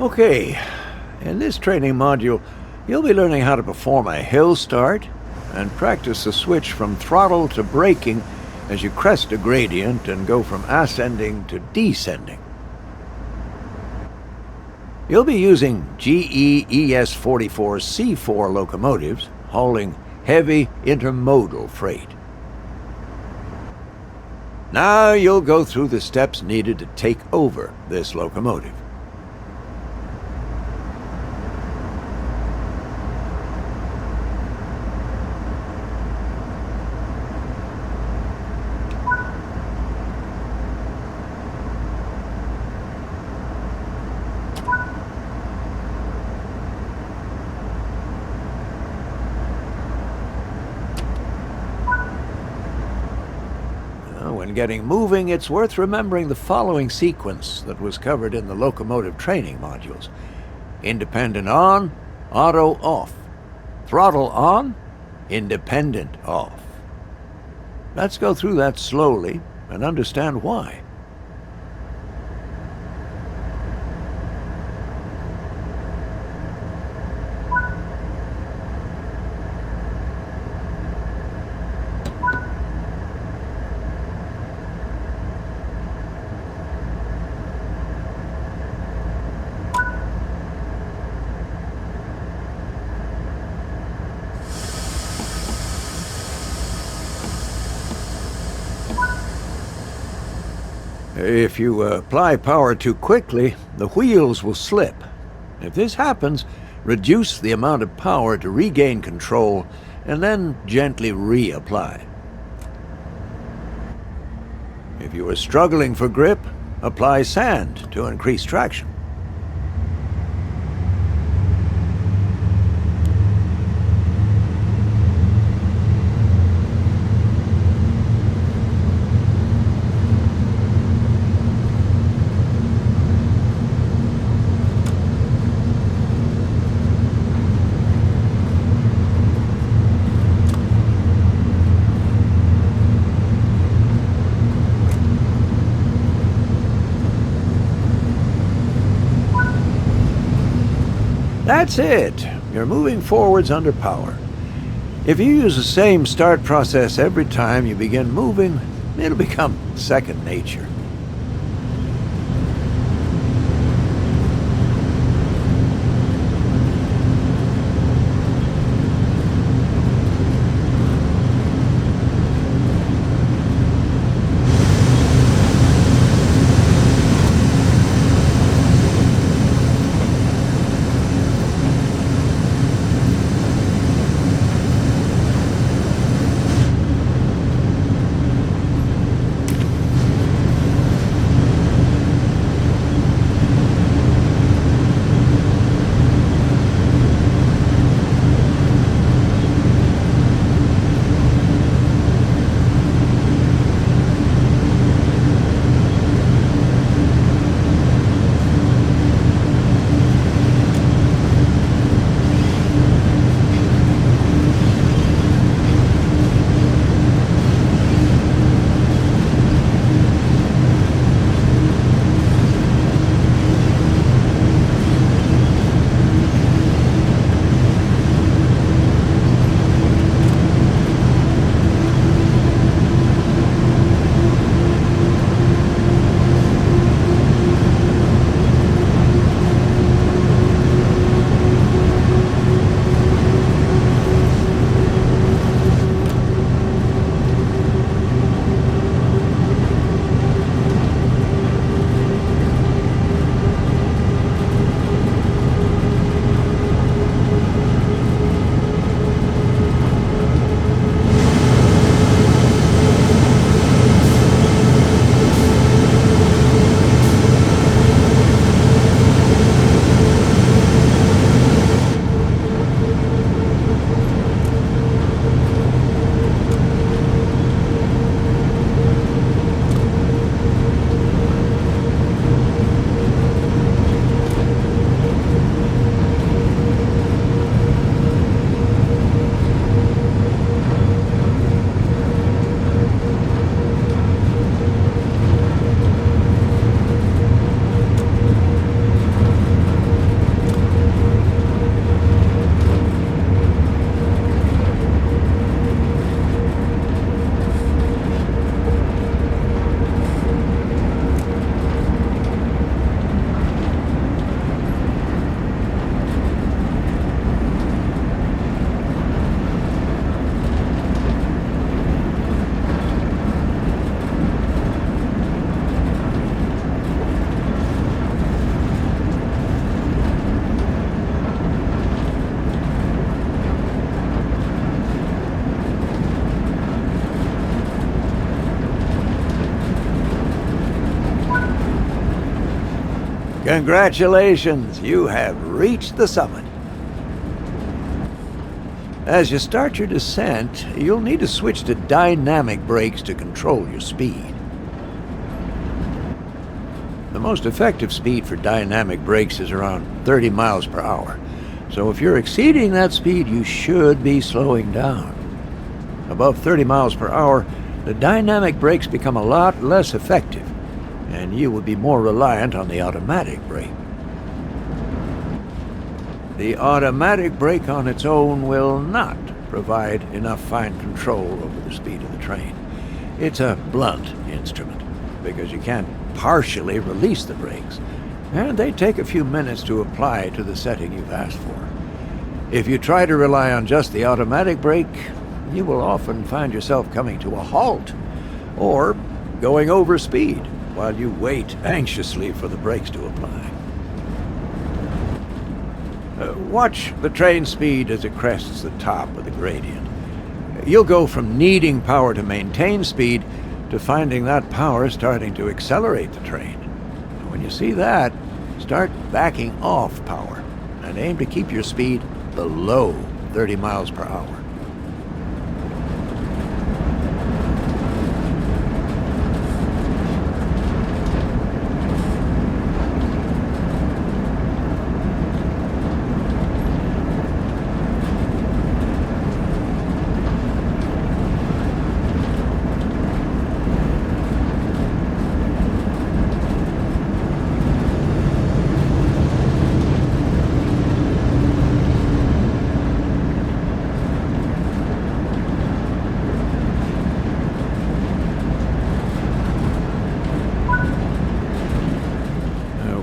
Okay, in this training module, you'll be learning how to perform a hill start and practice the switch from throttle to braking as you crest a gradient and go from ascending to descending. You'll be using GE ES44C4 locomotives hauling heavy intermodal freight. Now you'll go through the steps needed to take over this locomotive. When getting moving, it's worth remembering the following sequence that was covered in the locomotive training modules. Independent on, auto off. Throttle on, independent off. Let's go through that slowly and understand why. If you apply power too quickly, the wheels will slip. If this happens, reduce the amount of power to regain control and then gently reapply. If you are struggling for grip, apply sand to increase traction. That's it. You're moving forwards under power. If you use the same start process every time you begin moving, it'll become second nature. Congratulations, you have reached the summit. As you start your descent, you'll need to switch to dynamic brakes to control your speed. The most effective speed for dynamic brakes is around 30 miles per hour. So if you're exceeding that speed, you should be slowing down. Above 30 miles per hour, the dynamic brakes become a lot less effective, and you will be more reliant on the automatic brake. The automatic brake on its own will not provide enough fine control over the speed of the train. It's a blunt instrument, because you can't partially release the brakes, and they take a few minutes to apply to the setting you've asked for. If you try to rely on just the automatic brake, you will often find yourself coming to a halt, or going over speed while you wait anxiously for the brakes to apply. Watch the train speed as it crests the top of the gradient. You'll go from needing power to maintain speed to finding that power starting to accelerate the train. When you see that, start backing off power and aim to keep your speed below 30 miles per hour.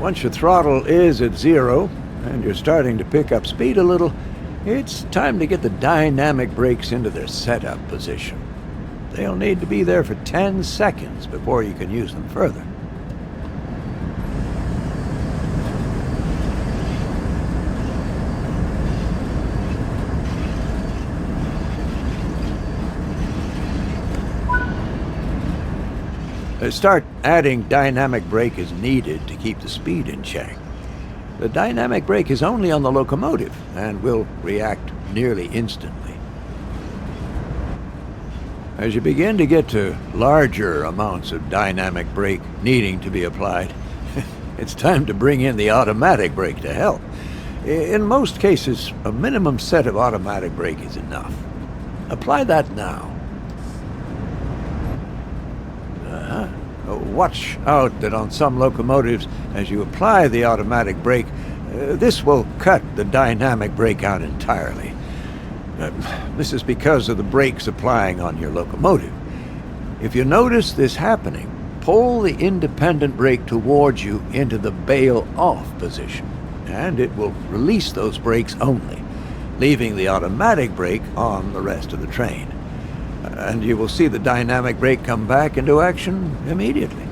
Once your throttle is at zero and you're starting to pick up speed a little, it's time to get the dynamic brakes into their setup position. They'll need to be there for 10 seconds before you can use them further. Start adding dynamic brake as needed to keep the speed in check. The dynamic brake is only on the locomotive and will react nearly instantly. As you begin to get to larger amounts of dynamic brake needing to be applied, it's time to bring in the automatic brake to help. In most cases, a minimum set of automatic brake is enough. Apply that now. Watch out that on some locomotives, as you apply the automatic brake, this will cut the dynamic brake out entirely. This is because of the brakes applying on your locomotive. If you notice this happening, pull the independent brake towards you into the bail-off position, and it will release those brakes only, leaving the automatic brake on the rest of the train. And you will see the dynamic brake come back into action immediately.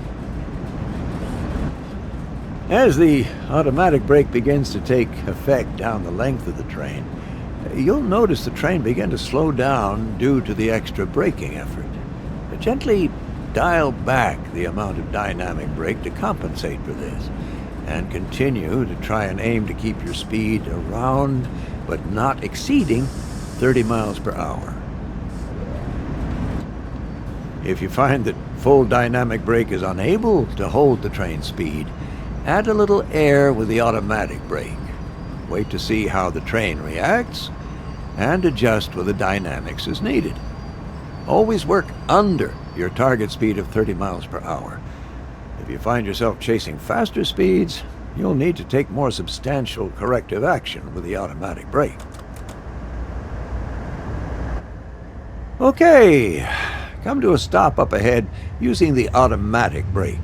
As the automatic brake begins to take effect down the length of the train, you'll notice the train begin to slow down due to the extra braking effort. Gently dial back the amount of dynamic brake to compensate for this, and continue to try and aim to keep your speed around, but not exceeding, 30 miles per hour. If you find that full dynamic brake is unable to hold the train speed, add a little air with the automatic brake. Wait to see how the train reacts, and adjust with the dynamics as needed. Always work under your target speed of 30 miles per hour. If you find yourself chasing faster speeds, you'll need to take more substantial corrective action with the automatic brake. Okay. Come to a stop up ahead using the automatic brake.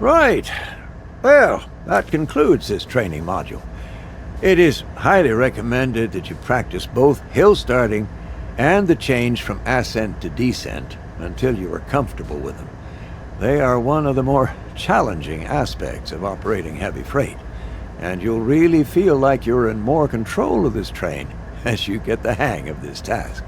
Right. Well, that concludes this training module. It is highly recommended that you practice both hill starting and the change from ascent to descent until you are comfortable with them. They are one of the more challenging aspects of operating heavy freight, and you'll really feel like you're in more control of this train as you get the hang of this task.